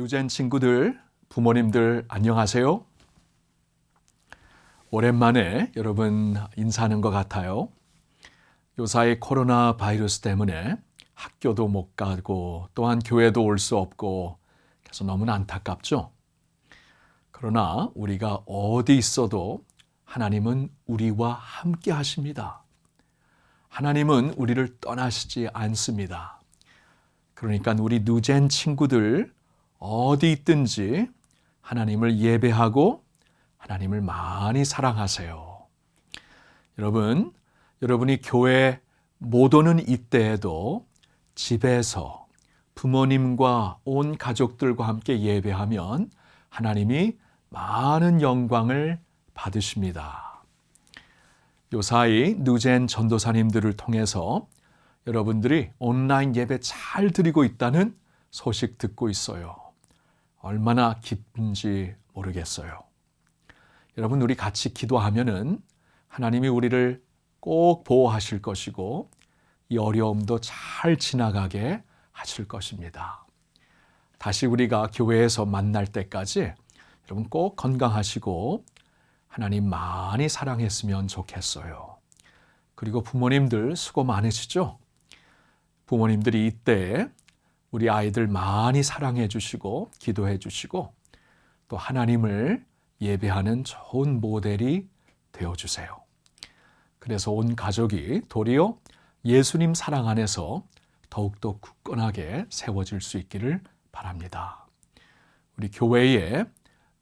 누젠 친구들, 부모님들 안녕하세요. 오랜만에 여러분 인사하는 것 같아요. 요사이 코로나 바이러스 때문에 학교도 못 가고 또한 교회도 올 수 없고 그래서 너무나 안타깝죠. 그러나 우리가 어디 있어도 하나님은 우리와 함께 하십니다. 하나님은 우리를 떠나시지 않습니다. 그러니까 우리 누젠 친구들 어디 있든지 하나님을 예배하고 하나님을 많이 사랑하세요. 여러분, 여러분이 교회 못 오는 이때에도 집에서 부모님과 온 가족들과 함께 예배하면 하나님이 많은 영광을 받으십니다. 요사이 누젠 전도사님들을 통해서 여러분들이 온라인 예배 잘 드리고 있다는 소식 듣고 있어요. 얼마나 기쁜지 모르겠어요. 여러분, 우리 같이 기도하면은 하나님이 우리를 꼭 보호하실 것이고 이 어려움도 잘 지나가게 하실 것입니다. 다시 우리가 교회에서 만날 때까지 여러분 꼭 건강하시고 하나님 많이 사랑했으면 좋겠어요. 그리고 부모님들 수고 많으시죠? 부모님들이 이때 우리 아이들 많이 사랑해 주시고 기도해 주시고 또 하나님을 예배하는 좋은 모델이 되어주세요. 그래서 온 가족이 도리어 예수님 사랑 안에서 더욱더 굳건하게 세워질 수 있기를 바랍니다. 우리 교회의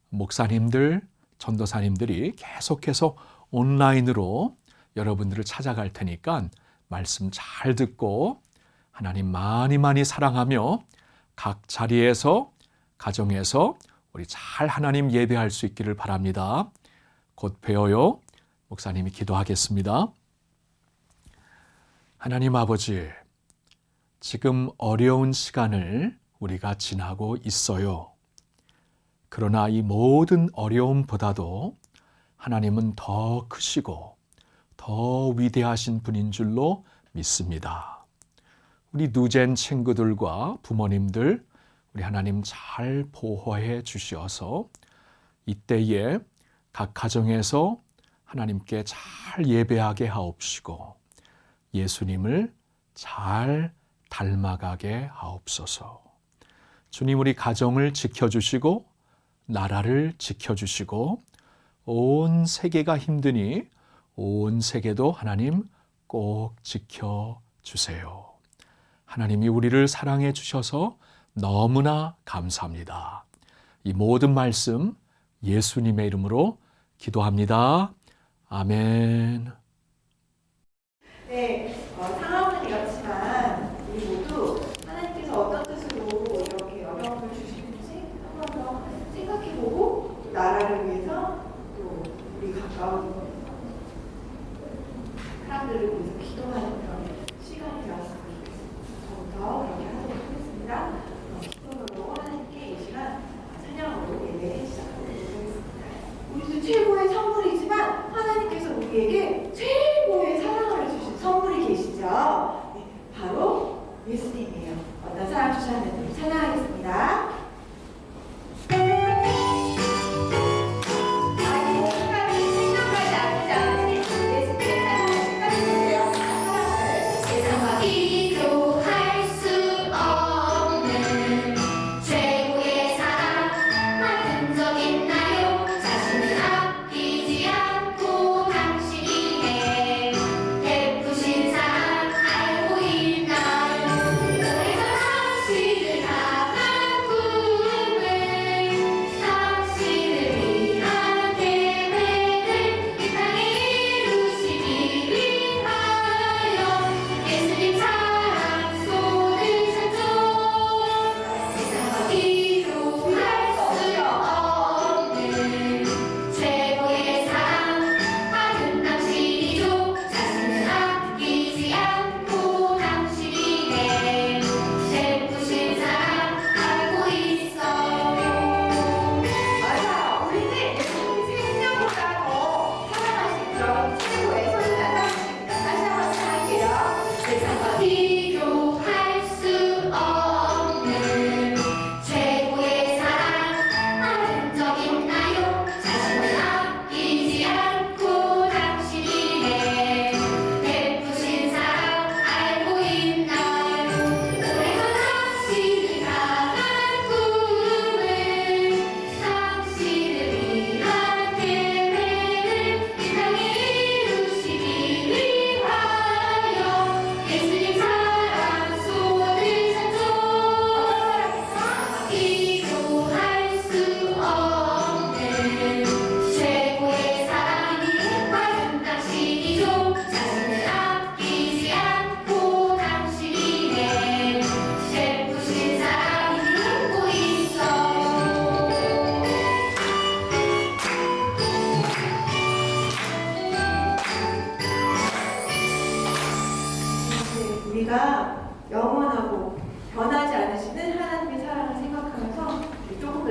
목사님들, 전도사님들이 계속해서 온라인으로 여러분들을 찾아갈 테니까 말씀 잘 듣고 하나님 많이 사랑하며 각 자리에서 가정에서 우리 잘 하나님 예배할 수 있기를 바랍니다. 곧 뵈어요. 목사님이 기도하겠습니다. 하나님 아버지, 지금 어려운 시간을 우리가 지나고 있어요. 그러나 이 모든 어려움보다도 하나님은 더 크시고 더 위대하신 분인 줄로 믿습니다. 우리 누젠 친구들과 부모님들 우리 하나님 잘 보호해 주시어서 이때에 각 가정에서 하나님께 잘 예배하게 하옵시고 예수님을 잘 닮아가게 하옵소서. 주님, 우리 가정을 지켜주시고 나라를 지켜주시고 온 세계가 힘드니 온 세계도 하나님 꼭 지켜주세요. 하나님이 우리를 사랑해 주셔서 너무나 감사합니다. 이 모든 말씀 예수님의 이름으로 기도합니다. 아멘. 네, 상황은 이렇지만 우리 모두 하나님께서 어떤 뜻으로 이렇게 어려움을 주시는지 한 번 더 생각해보고 또 나라를 위해서 또 우리 가까운 사람들을 위해서 기도하는 그런 시간이 되었으면 좋겠습니다. 저부터 그렇게 하도록 하겠습니다. 기도로 하나님께 이 시간 찬양으로 예배 시작하도록 하겠습니다. 우리 최고의 선물이지만 하나님께서 우리에게 최고의 사랑을 주신 선물이 계시죠. 네, 바로 예수님이에요. 어떤 사랑 주셨는지 찬양하겠습니다. 생각하지 않지 않으니 예수님의 사랑을 생각해주세요.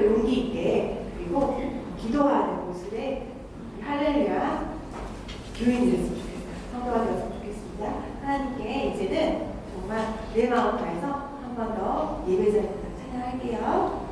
또 용기 있게 그리고 기도하는 모습에 할렐루야 교인이 됐으면 좋겠어요. 성도가 되었으면 좋겠습니다. 하나님께 이제는 정말 내 마음 다해서 한 번 더 예배자입니다. 찬양할게요.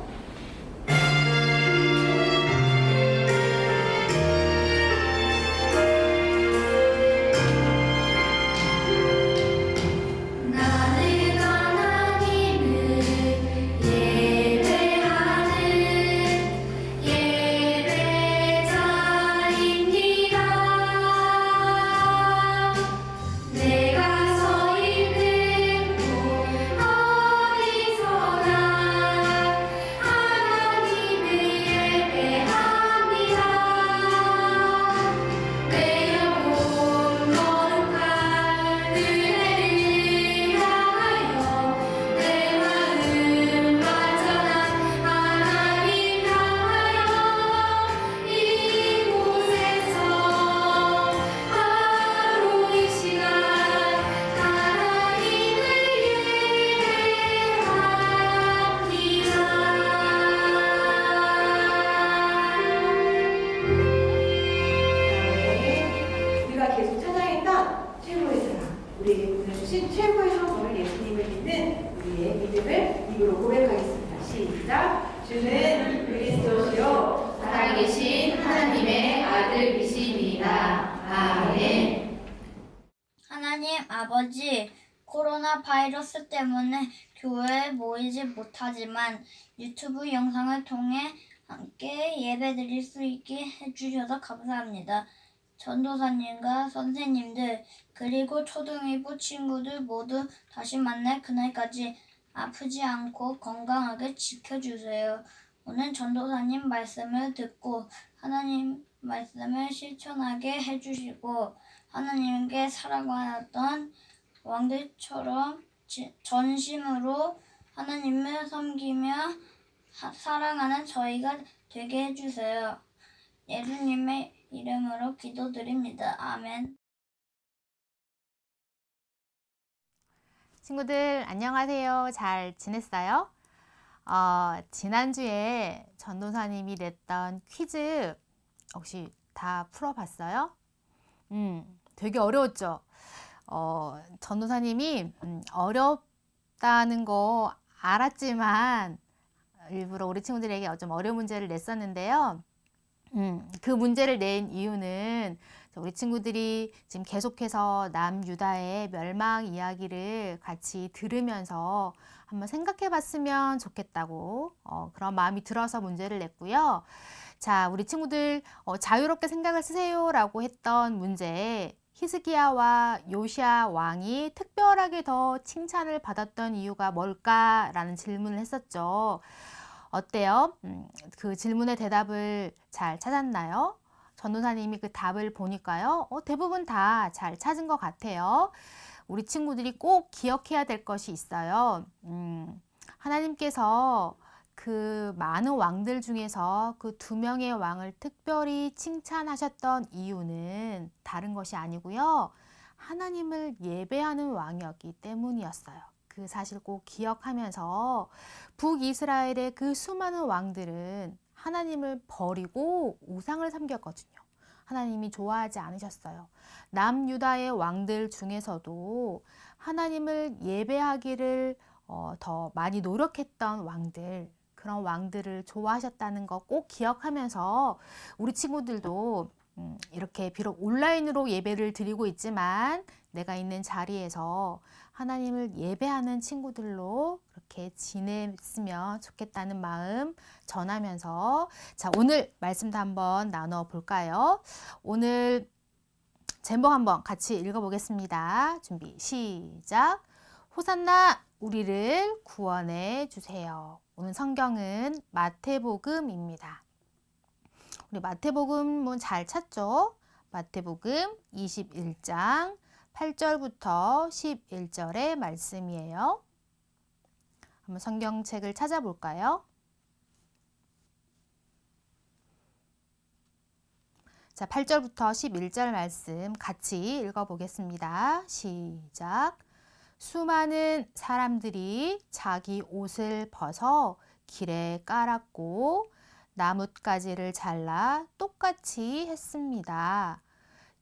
우리에게 보내주신 최고의 성공을 예수님을 믿는 우리의 믿음을 입으로 고백하겠습니다. 시작! 주는 그리스도시요 살아계신 하나님의 아들이십니다. 아멘. 하나님 아버지, 코로나 바이러스 때문에 교회에 모이지 못하지만 유튜브 영상을 통해 함께 예배드릴 수 있게 해주셔서 감사합니다. 전도사님과 선생님들 그리고 초등일부 친구들 모두 다시 만날 그날까지 아프지 않고 건강하게 지켜주세요. 오늘 전도사님 말씀을 듣고 하나님 말씀을 실천하게 해주시고 하나님께 사랑받았던 왕들처럼 전심으로 하나님을 섬기며 사랑하는 저희가 되게 해주세요. 예수님의 이름으로 기도드립니다. 아멘. 친구들 안녕하세요. 잘 지냈어요? 지난주에 전도사님이 냈던 퀴즈 혹시 다 풀어봤어요? 되게 어려웠죠? 전도사님이 어렵다는 거 알았지만 일부러 우리 친구들에게 좀 어려운 문제를 냈었는데요. 그 문제를 낸 이유는 우리 친구들이 지금 계속해서 남유다의 멸망 이야기를 같이 들으면서 한번 생각해 봤으면 좋겠다고 그런 마음이 들어서 문제를 냈고요. 자, 우리 친구들 자유롭게 생각을 쓰세요 라고 했던 문제에 히스기야와 요시야 왕이 특별하게 더 칭찬을 받았던 이유가 뭘까라는 질문을 했었죠. 어때요? 그 질문의 대답을 잘 찾았나요? 전도사님이 그 답을 보니까요. 대부분 다 잘 찾은 것 같아요. 우리 친구들이 꼭 기억해야 될 것이 있어요. 하나님께서 그 많은 왕들 중에서 그 2명의 왕을 특별히 칭찬하셨던 이유는 다른 것이 아니고요. 하나님을 예배하는 왕이었기 때문이었어요. 그 사실 꼭 기억하면서 북이스라엘의 그 수많은 왕들은 하나님을 버리고 우상을 섬겼거든요. 하나님이 좋아하지 않으셨어요. 남유다의 왕들 중에서도 하나님을 예배하기를 더 많이 노력했던 왕들, 그런 왕들을 좋아하셨다는 거 꼭 기억하면서 우리 친구들도 이렇게 비록 온라인으로 예배를 드리고 있지만 내가 있는 자리에서 하나님을 예배하는 친구들로 그렇게 지냈으면 좋겠다는 마음 전하면서 자, 오늘 말씀도 한번 나눠 볼까요? 오늘 제목 한번 같이 읽어보겠습니다. 준비 시작. 호산나 우리를 구원해 주세요. 오늘 성경은 마태복음입니다. 우리 마태복음 잘 찾죠? 마태복음 21장 8절부터 11절의 말씀이에요. 한번 성경책을 찾아볼까요? 자, 8절부터 11절 말씀 같이 읽어보겠습니다. 시작. 수많은 사람들이 자기 옷을 벗어 길에 깔았고 나뭇가지를 잘라 똑같이 했습니다.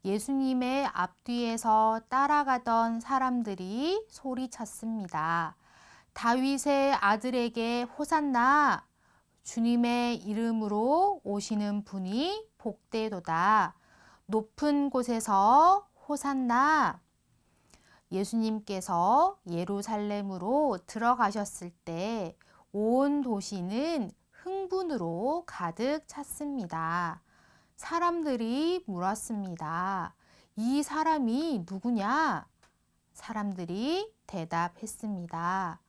예수님의 앞뒤에서 따라가던 사람들이 소리쳤습니다. 다윗의 아들에게 호산나! 주님의 이름으로 오시는 분이 복되도다. 높은 곳에서 호산나! 예수님께서 예루살렘으로 들어가셨을 때 온 도시는 흥분으로 가득 찼습니다. 사람들이 물었습니다. 이 사람이 누구냐? 사람들이 대답했습니다.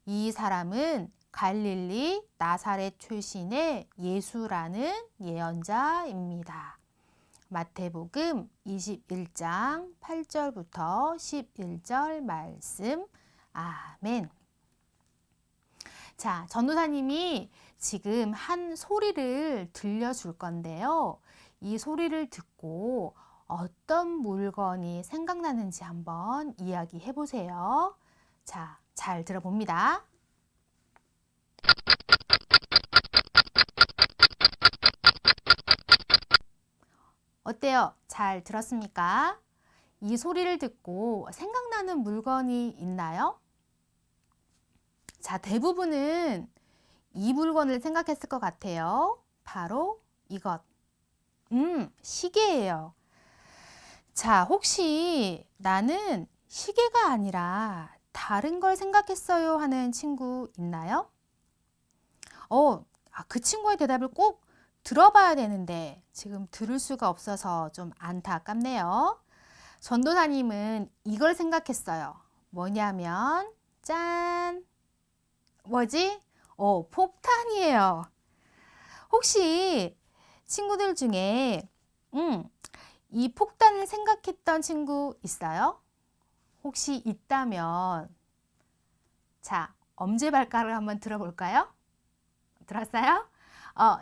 이 사람은 갈릴리 나사렛 출신의 예수라는 예언자입니다. 마태복음 21장 8절부터 11절 말씀. 아멘. 자, 전도사님이 지금 한 소리를 들려줄 건데요. 이 소리를 듣고 어떤 물건이 생각나는지 한번 이야기해 보세요. 자, 잘 들어봅니다. 어때요? 잘 들었습니까? 이 소리를 듣고 생각나는 물건이 있나요? 자, 대부분은 이 물건을 생각했을 것 같아요. 바로 이것. 시계예요. 자, 혹시 나는 시계가 아니라 다른 걸 생각했어요 하는 친구 있나요? 그 친구의 대답을 꼭 들어봐야 되는데 지금 들을 수가 없어서 좀 안타깝네요. 전도사님은 이걸 생각했어요. 뭐냐면 짠! 뭐지? 폭탄이에요. 혹시 친구들 중에 이 폭탄을 생각했던 친구 있어요? 혹시 있다면 자, 엄지발가락을 한번 들어볼까요? 들었어요?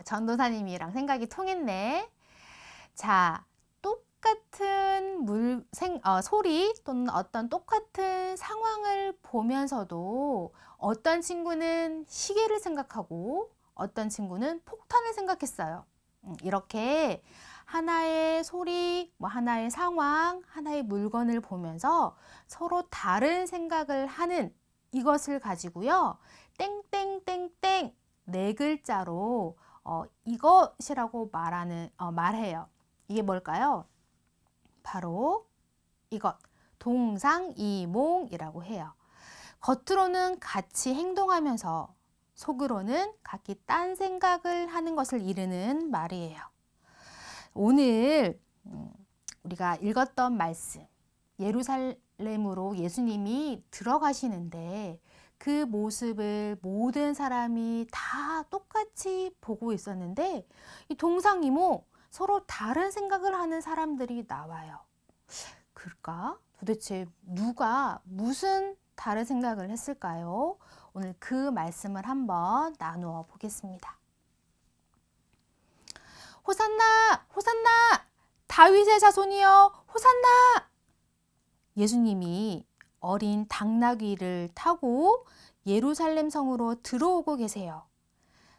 전도사님이랑 생각이 통했네. 자, 똑같은 소리 또는 어떤 똑같은 상황을 보면서도 어떤 친구는 시계를 생각하고 어떤 친구는 폭탄을 생각했어요. 이렇게 하나의 소리, 하나의 상황, 하나의 물건을 보면서 서로 다른 생각을 하는 이것을 가지고요. 땡땡땡땡 네 글자로 이것이라고 말해요. 이게 뭘까요? 바로 이것, 동상이몽이라고 해요. 겉으로는 같이 행동하면서 속으로는 각기 딴 생각을 하는 것을 이르는 말이에요. 오늘 우리가 읽었던 말씀, 예루살렘으로 예수님이 들어가시는데 그 모습을 모든 사람이 다 똑같이 보고 있었는데 이 동상이몽, 서로 다른 생각을 하는 사람들이 나와요. 그럴까? 도대체 누가 무슨 다른 생각을 했을까요? 오늘 그 말씀을 한번 나누어 보겠습니다. 호산나! 호산나! 다윗의 자손이여! 호산나! 예수님이 어린 당나귀를 타고 예루살렘 성으로 들어오고 계세요.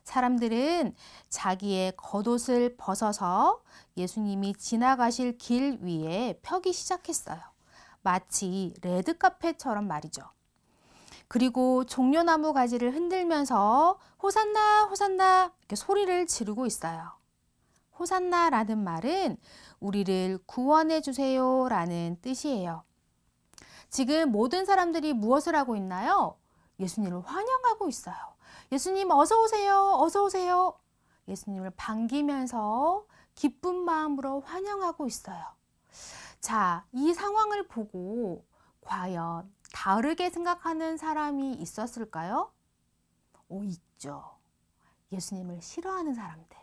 사람들은 자기의 겉옷을 벗어서 예수님이 지나가실 길 위에 펴기 시작했어요. 마치 레드카펫처럼 말이죠. 그리고 종려나무 가지를 흔들면서 호산나 호산나 이렇게 소리를 지르고 있어요. 호산나라는 말은 우리를 구원해 주세요 라는 뜻이에요. 지금 모든 사람들이 무엇을 하고 있나요? 예수님을 환영하고 있어요. 예수님 어서 오세요. 어서 오세요. 예수님을 반기면서 기쁜 마음으로 환영하고 있어요. 자, 이 상황을 보고 과연 다르게 생각하는 사람이 있었을까요? 있죠. 예수님을 싫어하는 사람들.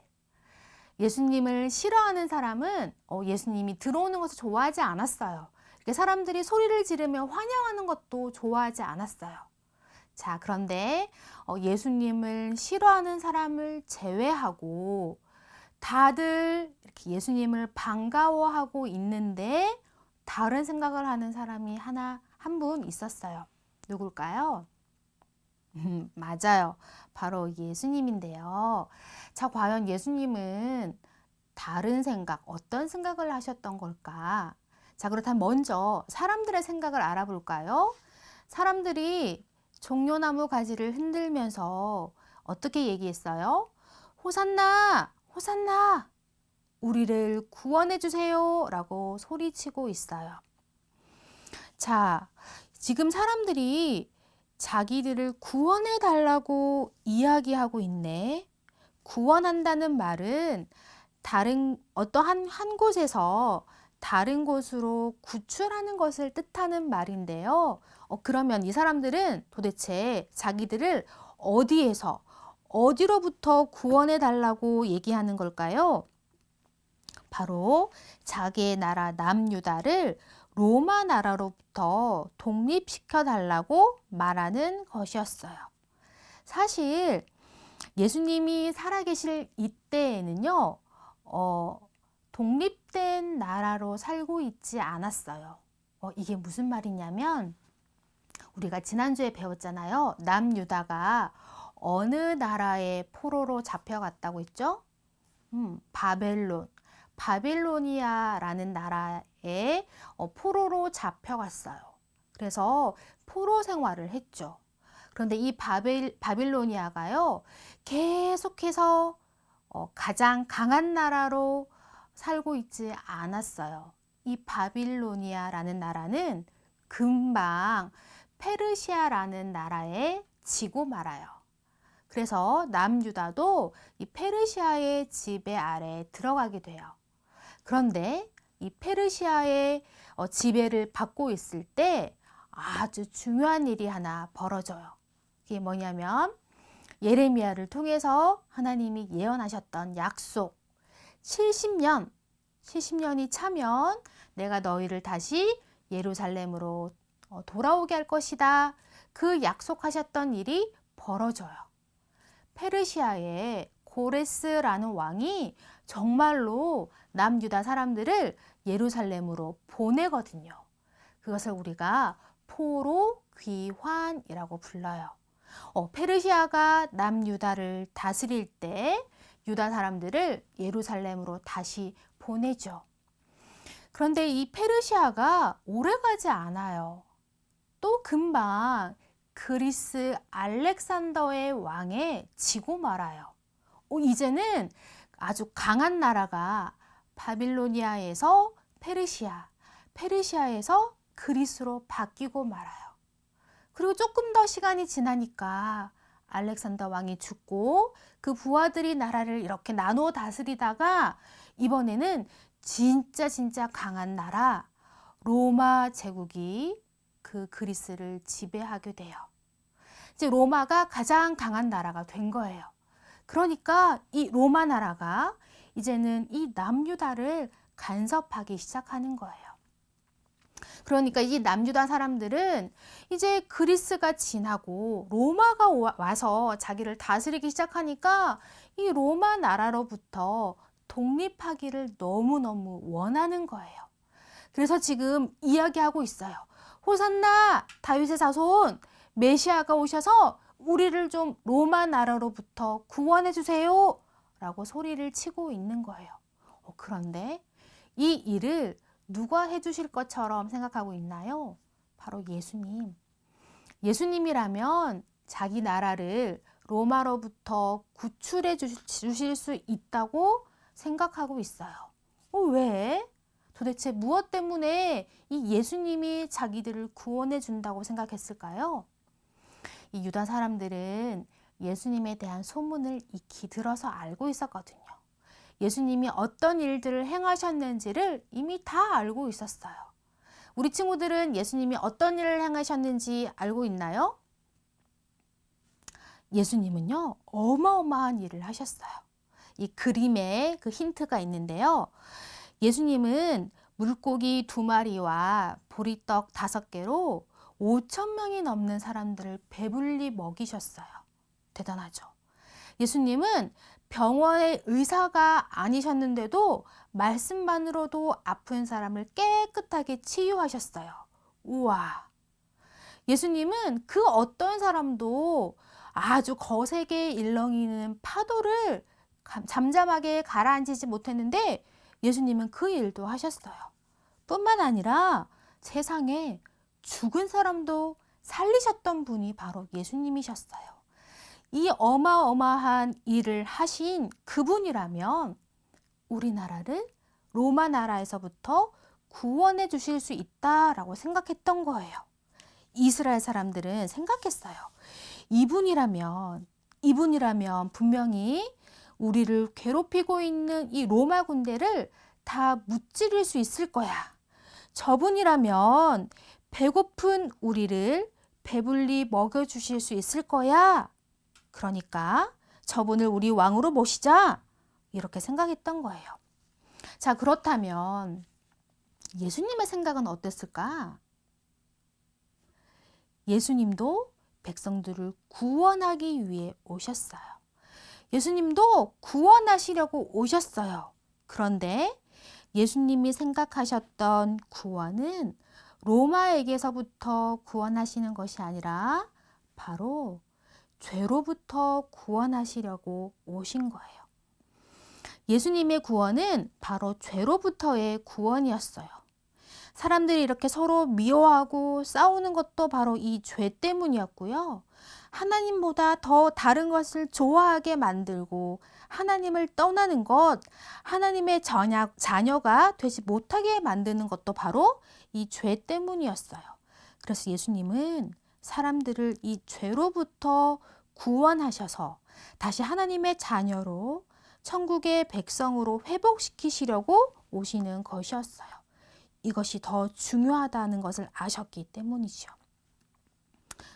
예수님을 싫어하는 사람은 예수님이 들어오는 것을 좋아하지 않았어요. 이렇게 사람들이 소리를 지르며 환영하는 것도 좋아하지 않았어요. 자, 그런데 예수님을 싫어하는 사람을 제외하고 다들 이렇게 예수님을 반가워하고 있는데 다른 생각을 하는 사람이 한 분 있었어요. 누굴까요? 맞아요. 바로 예수님인데요. 자, 과연 예수님은 다른 생각, 어떤 생각을 하셨던 걸까? 자, 그렇다면 먼저 사람들의 생각을 알아볼까요? 사람들이 종려나무 가지를 흔들면서 어떻게 얘기했어요? 호산나, 호산나, 우리를 구원해 주세요 라고 소리치고 있어요. 자, 지금 사람들이 자기들을 구원해 달라고 이야기하고 있네. 구원한다는 말은 다른 어떠한 한 곳에서 다른 곳으로 구출하는 것을 뜻하는 말인데요. 그러면 이 사람들은 도대체 자기들을 어디에서 어디로부터 구원해 달라고 얘기하는 걸까요? 바로 자기의 나라 남유다를 로마 나라로부터 독립시켜 달라고 말하는 것이었어요. 사실 예수님이 살아계실 이때에는요, 독립된 나라로 살고 있지 않았어요. 이게 무슨 말이냐면, 우리가 지난주에 배웠잖아요. 남유다가 어느 나라의 포로로 잡혀갔다고 했죠? 바벨로니아라는 나라에 포로로 잡혀갔어요. 그래서 포로 생활을 했죠. 그런데 이 바빌로니아가요, 계속해서 가장 강한 나라로 살고 있지 않았어요. 이 바빌로니아라는 나라는 금방 페르시아라는 나라에 지고 말아요. 그래서 남유다도 이 페르시아의 지배 아래에 들어가게 돼요. 그런데 이 페르시아의 지배를 받고 있을 때 아주 중요한 일이 하나 벌어져요. 그게 뭐냐면 예레미야를 통해서 하나님이 예언하셨던 약속, 70년이 차면 내가 너희를 다시 예루살렘으로 돌아오게 할 것이다. 그 약속하셨던 일이 벌어져요. 페르시아의 고레스라는 왕이 정말로 남유다 사람들을 예루살렘으로 보내거든요. 그것을 우리가 포로 귀환이라고 불러요. 페르시아가 남유다를 다스릴 때 유다 사람들을 예루살렘으로 다시 보내죠. 그런데 이 페르시아가 오래가지 않아요. 또 금방 그리스 알렉산더의 왕에 지고 말아요. 이제는 아주 강한 나라가 바빌로니아에서 페르시아에서 그리스로 바뀌고 말아요. 그리고 조금 더 시간이 지나니까 알렉산더 왕이 죽고 그 부하들이 나라를 이렇게 나누어 다스리다가 이번에는 진짜 강한 나라 로마 제국이 그 그리스를 지배하게 돼요. 이제 로마가 가장 강한 나라가 된 거예요. 그러니까 이 로마 나라가 이제는 이 남유다를 간섭하기 시작하는 거예요. 그러니까 이 남유다 사람들은 이제 그리스가 지나고 로마가 와서 자기를 다스리기 시작하니까 이 로마 나라로부터 독립하기를 너무너무 원하는 거예요. 그래서 지금 이야기하고 있어요. 호산나 다윗의 자손 메시아가 오셔서 우리를 좀 로마 나라로부터 구원해 주세요 라고 소리를 치고 있는 거예요. 그런데 이 일을 누가 해주실 것처럼 생각하고 있나요? 바로 예수님. 예수님이라면 자기 나라를 로마로부터 구출해 주실 수 있다고 생각하고 있어요. 왜? 도대체 무엇 때문에 이 예수님이 자기들을 구원해 준다고 생각했을까요? 이 유다 사람들은 예수님에 대한 소문을 익히 들어서 알고 있었거든요. 예수님이 어떤 일들을 행하셨는지를 이미 다 알고 있었어요. 우리 친구들은 예수님이 어떤 일을 행하셨는지 알고 있나요? 예수님은요, 어마어마한 일을 하셨어요. 이 그림에 그 힌트가 있는데요. 예수님은 물고기 2마리와 보리떡 5개로 5,000명이 넘는 사람들을 배불리 먹이셨어요. 대단하죠. 예수님은 병원의 의사가 아니셨는데도 말씀만으로도 아픈 사람을 깨끗하게 치유하셨어요. 우와! 예수님은 그 어떤 사람도 아주 거세게 일렁이는 파도를 잠잠하게 가라앉히지 못했는데 예수님은 그 일도 하셨어요. 뿐만 아니라 세상에 죽은 사람도 살리셨던 분이 바로 예수님이셨어요. 이 어마어마한 일을 하신 그분이라면 우리나라를 로마 나라에서부터 구원해 주실 수 있다라고 생각했던 거예요. 이스라엘 사람들은 생각했어요. 이분이라면 분명히 우리를 괴롭히고 있는 이 로마 군대를 다 무찌를 수 있을 거야. 저분이라면 배고픈 우리를 배불리 먹여주실 수 있을 거야. 그러니까 저분을 우리 왕으로 모시자. 이렇게 생각했던 거예요. 자, 그렇다면 예수님의 생각은 어땠을까? 예수님도 백성들을 구원하기 위해 오셨어요. 예수님도 구원하시려고 오셨어요. 그런데 예수님이 생각하셨던 구원은 로마에게서부터 구원하시는 것이 아니라 바로 죄로부터 구원하시려고 오신 거예요. 예수님의 구원은 바로 죄로부터의 구원이었어요. 사람들이 이렇게 서로 미워하고 싸우는 것도 바로 이 죄 때문이었고요. 하나님보다 더 다른 것을 좋아하게 만들고 하나님을 떠나는 것, 하나님의 자녀가 되지 못하게 만드는 것도 바로 이 죄 때문이었어요. 그래서 예수님은 사람들을 이 죄로부터 구원하셔서 다시 하나님의 자녀로 천국의 백성으로 회복시키시려고 오시는 것이었어요. 이것이 더 중요하다는 것을 아셨기 때문이죠.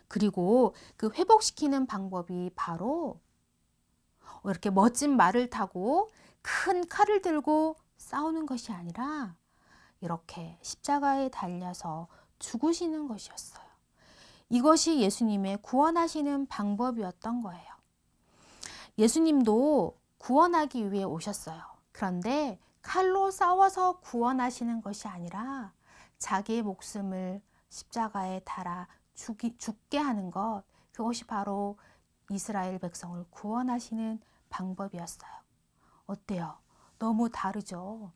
그리고 그 회복시키는 방법이 바로 이렇게 멋진 말을 타고 큰 칼을 들고 싸우는 것이 아니라 이렇게 십자가에 달려서 죽으시는 것이었어요. 이것이 예수님의 구원하시는 방법이었던 거예요. 예수님도 구원하기 위해 오셨어요. 그런데 칼로 싸워서 구원하시는 것이 아니라 자기의 목숨을 십자가에 달아 죽게 하는 것, 그것이 바로 이스라엘 백성을 구원하시는 방법이었어요. 어때요? 너무 다르죠?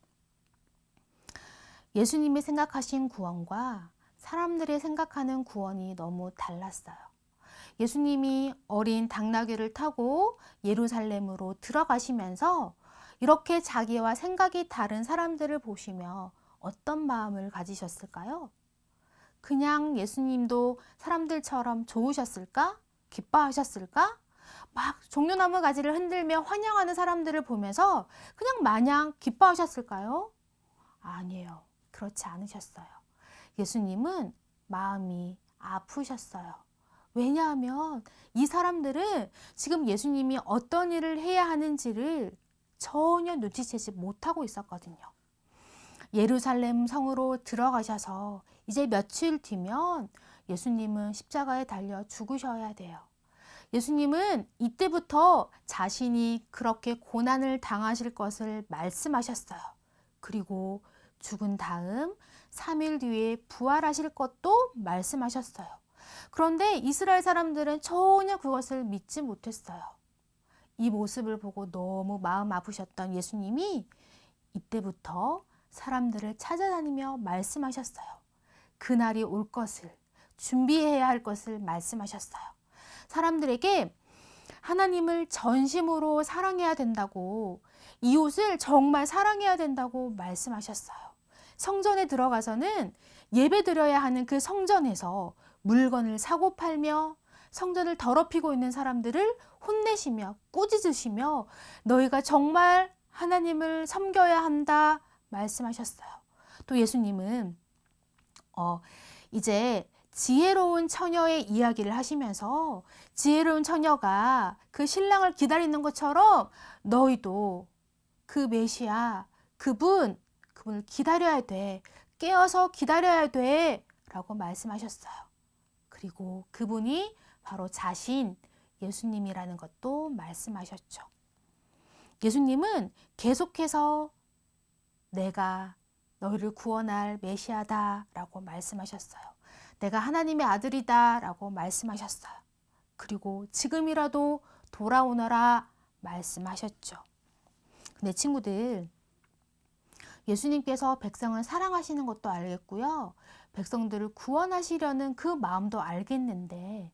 예수님이 생각하신 구원과 사람들이 생각하는 구원이 너무 달랐어요. 예수님이 어린 당나귀를 타고 예루살렘으로 들어가시면서 이렇게 자기와 생각이 다른 사람들을 보시며 어떤 마음을 가지셨을까요? 그냥 예수님도 사람들처럼 좋으셨을까? 기뻐하셨을까? 막 종려나무 가지를 흔들며 환영하는 사람들을 보면서 그냥 마냥 기뻐하셨을까요? 아니에요. 그렇지 않으셨어요. 예수님은 마음이 아프셨어요. 왜냐하면 이 사람들은 지금 예수님이 어떤 일을 해야 하는지를 전혀 눈치채지 못하고 있었거든요. 예루살렘 성으로 들어가셔서 이제 며칠 뒤면 예수님은 십자가에 달려 죽으셔야 돼요. 예수님은 이때부터 자신이 그렇게 고난을 당하실 것을 말씀하셨어요. 그리고 죽은 다음 3일 뒤에 부활하실 것도 말씀하셨어요. 그런데 이스라엘 사람들은 전혀 그것을 믿지 못했어요. 이 모습을 보고 너무 마음 아프셨던 예수님이 이때부터 사람들을 찾아다니며 말씀하셨어요. 그날이 올 것을, 준비해야 할 것을 말씀하셨어요. 사람들에게 하나님을 전심으로 사랑해야 된다고, 이웃을 정말 사랑해야 된다고 말씀하셨어요. 성전에 들어가서는 예배드려야 하는 그 성전에서 물건을 사고 팔며 성전을 더럽히고 있는 사람들을 혼내시며 꾸짖으시며 너희가 정말 하나님을 섬겨야 한다 말씀하셨어요. 또 예수님은 이제 지혜로운 처녀의 이야기를 하시면서 지혜로운 처녀가 그 신랑을 기다리는 것처럼 너희도 그 메시아, 그분을 기다려야 돼. 깨어서 기다려야 돼. 라고 말씀하셨어요. 그리고 그분이 바로 자신 예수님이라는 것도 말씀하셨죠. 예수님은 계속해서 내가 너희를 구원할 메시아다 라고 말씀하셨어요. 내가 하나님의 아들이다 라고 말씀하셨어요. 그리고 지금이라도 돌아오너라 말씀하셨죠. 근데 친구들, 예수님께서 백성을 사랑하시는 것도 알겠고요. 백성들을 구원하시려는 그 마음도 알겠는데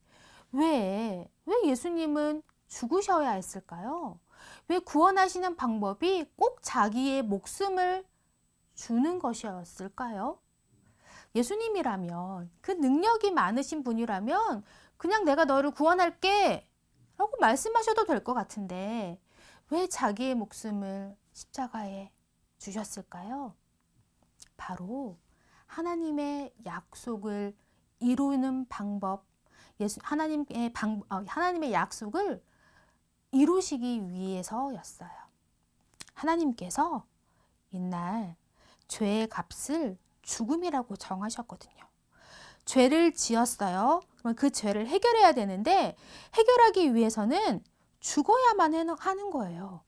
왜 예수님은 죽으셔야 했을까요? 왜 구원하시는 방법이 꼭 자기의 목숨을 주는 것이었을까요? 예수님이라면, 그 능력이 많으신 분이라면 그냥 내가 너를 구원할게 라고 말씀하셔도 될 것 같은데 왜 자기의 목숨을 십자가에 주셨을까요? 바로 하나님의 약속을 이루는 방법, 하나님의 약속을 이루시기 위해서였어요. 하나님께서 이날 죄의 값을 죽음이라고 정하셨거든요. 죄를 지었어요. 그럼 그 죄를 해결해야 되는데 해결하기 위해서는 죽어야만 하는 거예요.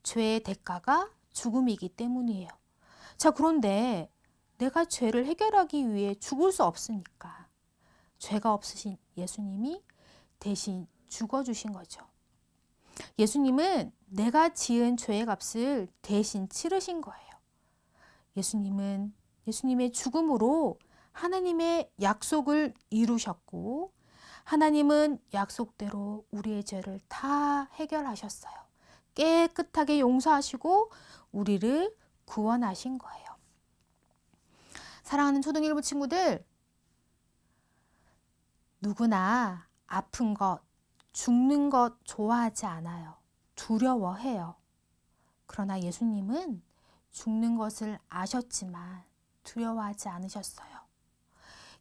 죄의 대가가 죽음이기 때문이에요. 자, 그런데 내가 죄를 해결하기 위해 죽을 수 없으니까 죄가 없으신 예수님이 대신 죽어주신 거죠. 예수님은 내가 지은 죄의 값을 대신 치르신 거예요. 예수님의 죽음으로 하나님의 약속을 이루셨고 하나님은 약속대로 우리의 죄를 다 해결하셨어요. 깨끗하게 용서하시고 우리를 구원하신 거예요. 사랑하는 초등1부 친구들, 누구나 아픈 것, 죽는 것 좋아하지 않아요. 두려워해요. 그러나 예수님은 죽는 것을 아셨지만 두려워하지 않으셨어요.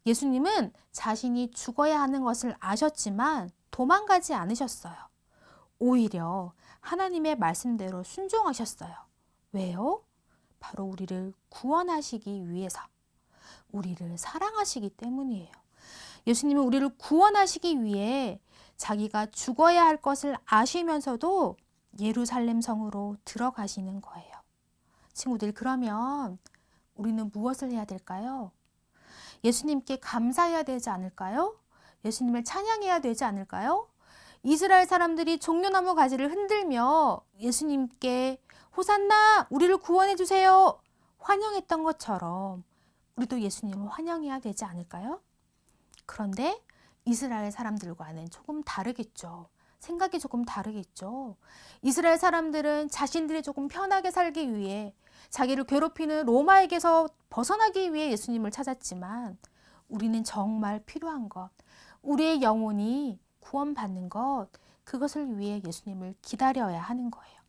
예수님은 자신이 죽어야 하는 것을 아셨지만 도망가지 않으셨어요. 오히려 하나님의 말씀대로 순종하셨어요. 왜요? 바로 우리를 구원하시기 위해서, 우리를 사랑하시기 때문이에요. 예수님은 우리를 구원하시기 위해 자기가 죽어야 할 것을 아시면서도 예루살렘 성으로 들어가시는 거예요. 친구들, 그러면 우리는 무엇을 해야 될까요? 예수님께 감사해야 되지 않을까요? 예수님을 찬양해야 되지 않을까요? 이스라엘 사람들이 종려나무 가지를 흔들며 예수님께 호산나, 우리를 구원해 주세요 환영했던 것처럼 우리도 예수님을 환영해야 되지 않을까요? 그런데 이스라엘 사람들과는 조금 다르겠죠. 생각이 조금 다르겠죠. 이스라엘 사람들은 자신들이 조금 편하게 살기 위해, 자기를 괴롭히는 로마에게서 벗어나기 위해 예수님을 찾았지만 우리는 정말 필요한 것, 우리의 영혼이 구원받는 것, 그것을 위해 예수님을 기다려야 하는 거예요.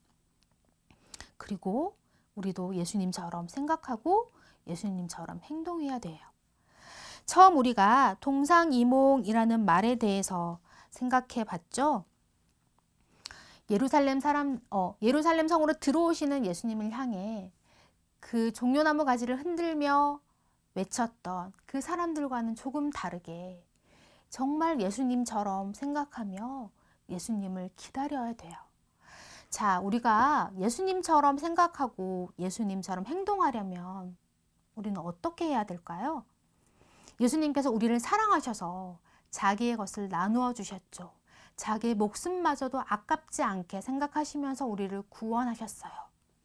그리고 우리도 예수님처럼 생각하고 예수님처럼 행동해야 돼요. 처음 우리가 동상이몽이라는 말에 대해서 생각해 봤죠? 예루살렘 성으로 들어오시는 예수님을 향해 그 종려나무 가지를 흔들며 외쳤던 그 사람들과는 조금 다르게 정말 예수님처럼 생각하며 예수님을 기다려야 돼요. 자, 우리가 예수님처럼 생각하고 예수님처럼 행동하려면 우리는 어떻게 해야 될까요? 예수님께서 우리를 사랑하셔서 자기의 것을 나누어 주셨죠. 자기의 목숨마저도 아깝지 않게 생각하시면서 우리를 구원하셨어요.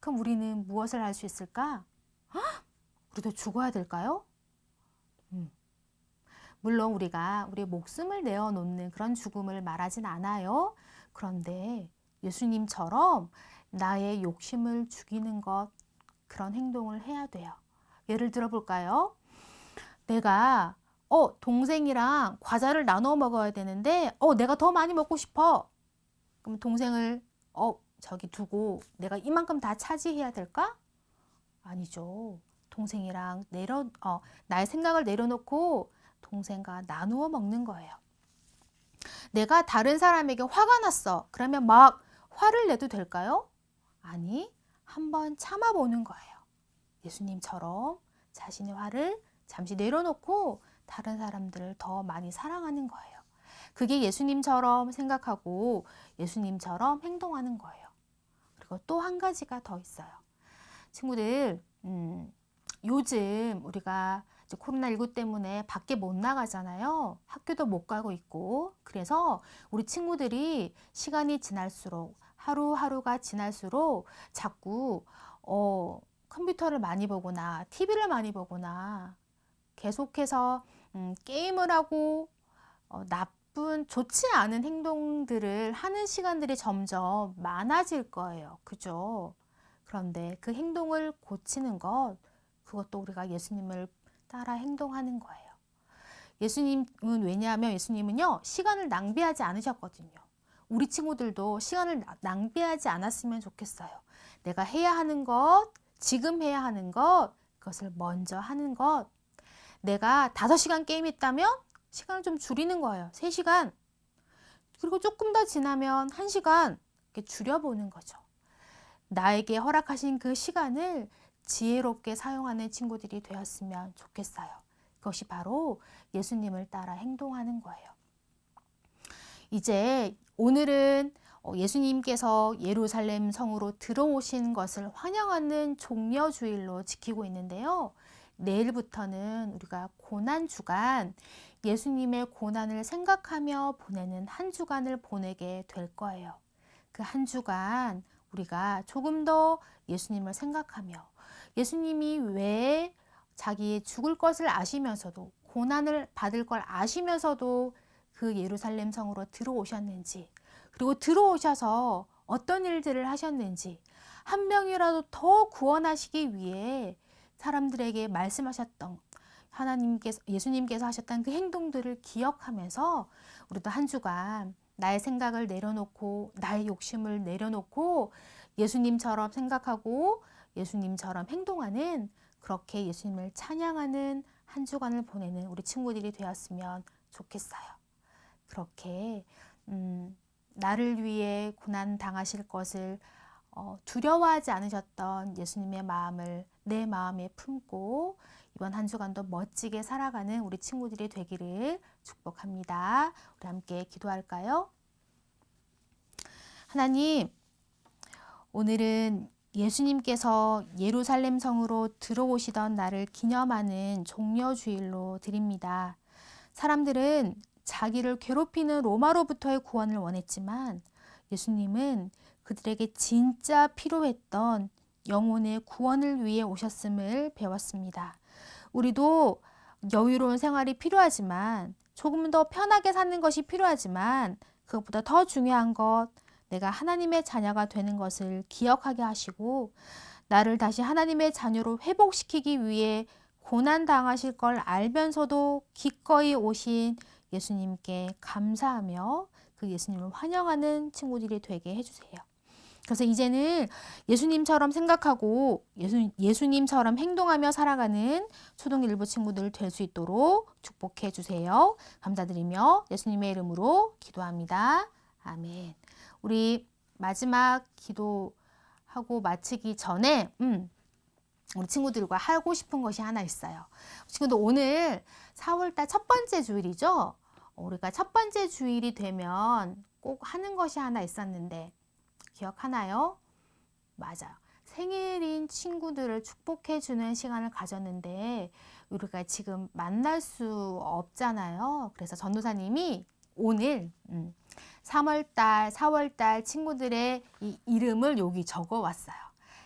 그럼 우리는 무엇을 할 수 있을까? 우리도 죽어야 될까요? 물론 우리가 우리의 목숨을 내어놓는 그런 죽음을 말하진 않아요. 그런데 예수님처럼 나의 욕심을 죽이는 것, 그런 행동을 해야 돼요. 예를 들어 볼까요? 내가 동생이랑 과자를 나눠 먹어야 되는데 내가 더 많이 먹고 싶어. 그럼 동생을 저기 두고 내가 이만큼 다 차지해야 될까? 아니죠. 동생이랑 나의 생각을 내려놓고 동생과 나누어 먹는 거예요. 내가 다른 사람에게 화가 났어. 그러면 막 화를 내도 될까요? 아니, 한번 참아보는 거예요. 예수님처럼 자신의 화를 잠시 내려놓고 다른 사람들을 더 많이 사랑하는 거예요. 그게 예수님처럼 생각하고 예수님처럼 행동하는 거예요. 그리고 또 한 가지가 더 있어요. 친구들, 요즘 우리가 이제 코로나19 때문에 밖에 못 나가잖아요. 학교도 못 가고 있고. 그래서 우리 친구들이 시간이 지날수록 하루하루가 지날수록 자꾸 컴퓨터를 많이 보거나 TV를 많이 보거나 계속해서 게임을 하고 나쁜 좋지 않은 행동들을 하는 시간들이 점점 많아질 거예요. 그죠? 그런데 그 행동을 고치는 것, 그것도 우리가 예수님을 따라 행동하는 거예요. 예수님은 왜냐하면 예수님은요, 시간을 낭비하지 않으셨거든요. 우리 친구들도 시간을 낭비하지 않았으면 좋겠어요. 내가 해야 하는 것, 지금 해야 하는 것, 그것을 먼저 하는 것. 내가 5시간 게임했다면 시간을 좀 줄이는 거예요. 3시간. 그리고 조금 더 지나면 1시간 이렇게 줄여보는 거죠. 나에게 허락하신 그 시간을 지혜롭게 사용하는 친구들이 되었으면 좋겠어요. 그것이 바로 예수님을 따라 행동하는 거예요. 이제 오늘은 예수님께서 예루살렘 성으로 들어오신 것을 환영하는 종려주일로 지키고 있는데요. 내일부터는 우리가 고난주간, 예수님의 고난을 생각하며 보내는 한 주간을 보내게 될 거예요. 그 한 주간 우리가 조금 더 예수님을 생각하며 예수님이 왜 자기의 죽을 것을 아시면서도 고난을 받을 걸 아시면서도 그 예루살렘 성으로 들어오셨는지, 그리고 들어오셔서 어떤 일들을 하셨는지, 한 명이라도 더 구원하시기 위해 사람들에게 말씀하셨던 예수님께서 하셨던 그 행동들을 기억하면서 우리도 한 주간 나의 생각을 내려놓고 나의 욕심을 내려놓고 예수님처럼 생각하고 예수님처럼 행동하는, 그렇게 예수님을 찬양하는 한 주간을 보내는 우리 친구들이 되었으면 좋겠어요. 그렇게 나를 위해 고난 당하실 것을 두려워하지 않으셨던 예수님의 마음을 내 마음에 품고 이번 한 주간도 멋지게 살아가는 우리 친구들이 되기를 축복합니다. 우리 함께 기도할까요? 하나님, 오늘은 예수님께서 예루살렘 성으로 들어오시던 날을 기념하는 종려주일로 드립니다. 사람들은 자기를 괴롭히는 로마로부터의 구원을 원했지만 예수님은 그들에게 진짜 필요했던 영혼의 구원을 위해 오셨음을 배웠습니다. 우리도 여유로운 생활이 필요하지만, 조금 더 편하게 사는 것이 필요하지만, 그것보다 더 중요한 것, 내가 하나님의 자녀가 되는 것을 기억하게 하시고 나를 다시 하나님의 자녀로 회복시키기 위해 고난 당하실 걸 알면서도 기꺼이 오신 예수님께 감사하며 그 예수님을 환영하는 친구들이 되게 해주세요. 그래서 이제는 예수님처럼 생각하고 예수님처럼 행동하며 살아가는 초등 일부 친구들 될 수 있도록 축복해 주세요. 감사드리며 예수님의 이름으로 기도합니다. 아멘. 우리 마지막 기도하고 마치기 전에 우리 친구들과 하고 싶은 것이 하나 있어요. 친구들, 오늘 4월달 첫 번째 주일이죠. 우리가 첫 번째 주일이 되면 꼭 하는 것이 하나 있었는데 기억하나요? 맞아요. 생일인 친구들을 축복해주는 시간을 가졌는데 우리가 지금 만날 수 없잖아요. 그래서 전도사님이 오늘 3월달, 4월달 친구들의 이 이름을 여기 적어 왔어요.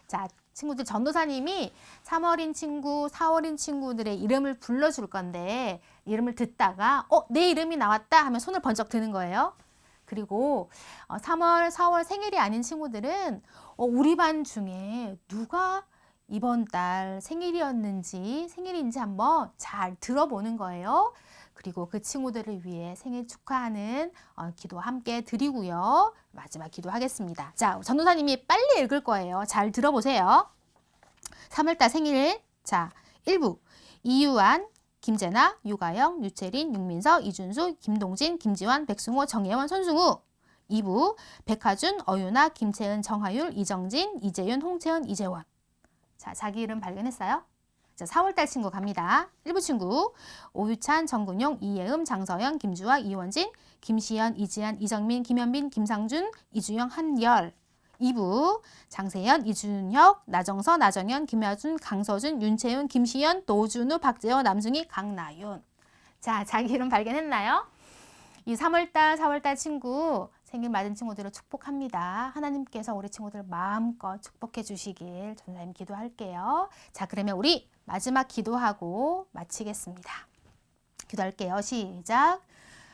자, 친구들, 전도사님이 3월인 친구, 4월인 친구들의 이름을 불러줄 건데 이름을 듣다가 내 이름이 나왔다 하면 손을 번쩍 드는 거예요. 그리고 3월, 4월 생일이 아닌 친구들은 우리 반 중에 누가 이번 달 생일인지 한번 잘 들어보는 거예요. 그리고 그 친구들을 위해 생일 축하하는 기도 함께 드리고요. 마지막 기도하겠습니다. 자, 전도사님이 빨리 읽을 거예요. 잘 들어보세요. 3월달 생일. 자, 1부 이유한, 김재나, 유가영, 유채린, 윤민서, 이준수, 김동진, 김지환, 백승호, 정혜원, 손승우. 2부 백하준, 어유나, 김채은, 정하율, 이정진, 이재윤, 홍채은, 이재원. 자, 자기 이름 발견했어요? 자, 4월달 친구 갑니다. 1부 친구 오유찬, 정근용, 이예음, 장서영, 김주아, 이원진, 김시연, 이지한, 이정민, 김현빈, 김상준, 이주영, 한열. 2부 장세현, 이준혁, 나정서, 나정현, 김하준, 강서준, 윤채윤, 김시현, 노준우, 박재호, 남승희, 강나윤. 자, 자기 이름 발견했나요? 이 3월달, 4월달 친구 생일 맞은 친구들을 축복합니다. 하나님께서 우리 친구들 마음껏 축복해 주시길 전사님 기도할게요. 자, 그러면 우리 마지막 기도하고 마치겠습니다. 기도할게요. 시작.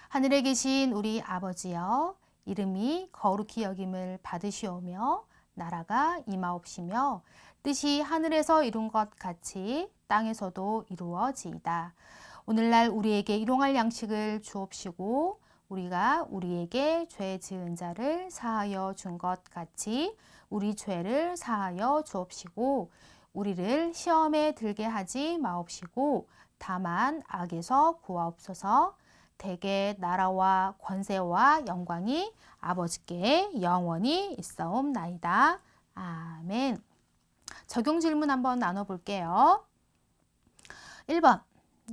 하늘에 계신 우리 아버지여, 이름이 거룩히 여김을 받으시오며 나라가 임하옵시며 뜻이 하늘에서 이룬 것 같이 땅에서도 이루어지이다. 오늘날 우리에게 일용할 양식을 주옵시고 우리가 우리에게 죄 지은 자를 사하여 준 것 같이 우리 죄를 사하여 주옵시고 우리를 시험에 들게 하지 마옵시고 다만 악에서 구하옵소서. 대개 나라와 권세와 영광이 아버지께 영원히 있사옵나이다. 아멘. 적용 질문 한번 나눠볼게요. 1번.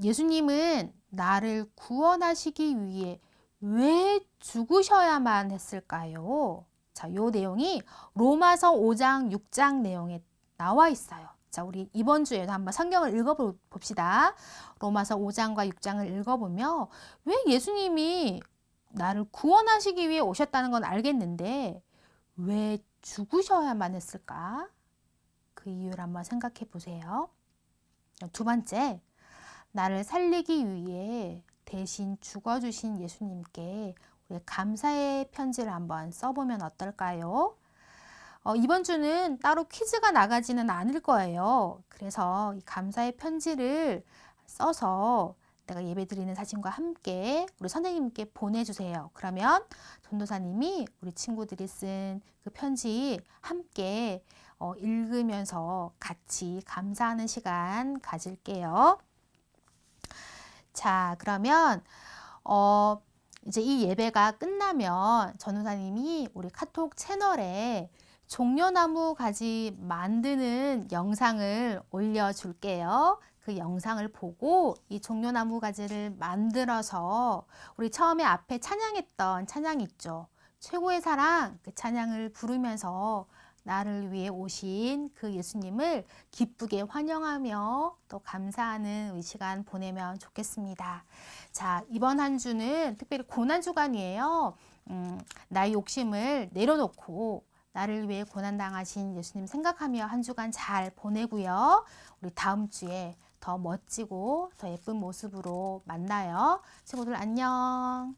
예수님은 나를 구원하시기 위해 왜 죽으셔야만 했을까요? 자, 요 내용이 로마서 5장, 6장 내용에 나와 있어요. 자, 우리 이번 주에도 한번 성경을 읽어봅시다. 로마서 5장과 6장을 읽어보며 왜 예수님이 나를 구원하시기 위해 오셨다는 건 알겠는데 왜 죽으셔야만 했을까? 그 이유를 한번 생각해 보세요. 두 번째, 나를 살리기 위해 대신 죽어주신 예수님께 우리 감사의 편지를 한번 써보면 어떨까요? 이번 주는 따로 퀴즈가 나가지는 않을 거예요. 그래서 이 감사의 편지를 써서 내가 예배드리는 사진과 함께 우리 선생님께 보내주세요. 그러면 전도사님이 우리 친구들이 쓴 그 편지 함께 읽으면서 같이 감사하는 시간 가질게요. 자, 그러면 이제 이 예배가 끝나면 전도사님이 우리 카톡 채널에 종려나무 가지 만드는 영상을 올려줄게요. 그 영상을 보고 이 종려나무 가지를 만들어서 우리 처음에 앞에 찬양했던 찬양 있죠. 최고의 사랑, 그 찬양을 부르면서 나를 위해 오신 그 예수님을 기쁘게 환영하며 또 감사하는 이 시간 보내면 좋겠습니다. 자, 이번 한 주는 특별히 고난주간이에요. 나의 욕심을 내려놓고 나를 위해 고난당하신 예수님 생각하며 한 주간 잘 보내고요. 우리 다음 주에 더 멋지고 더 예쁜 모습으로 만나요. 친구들 안녕.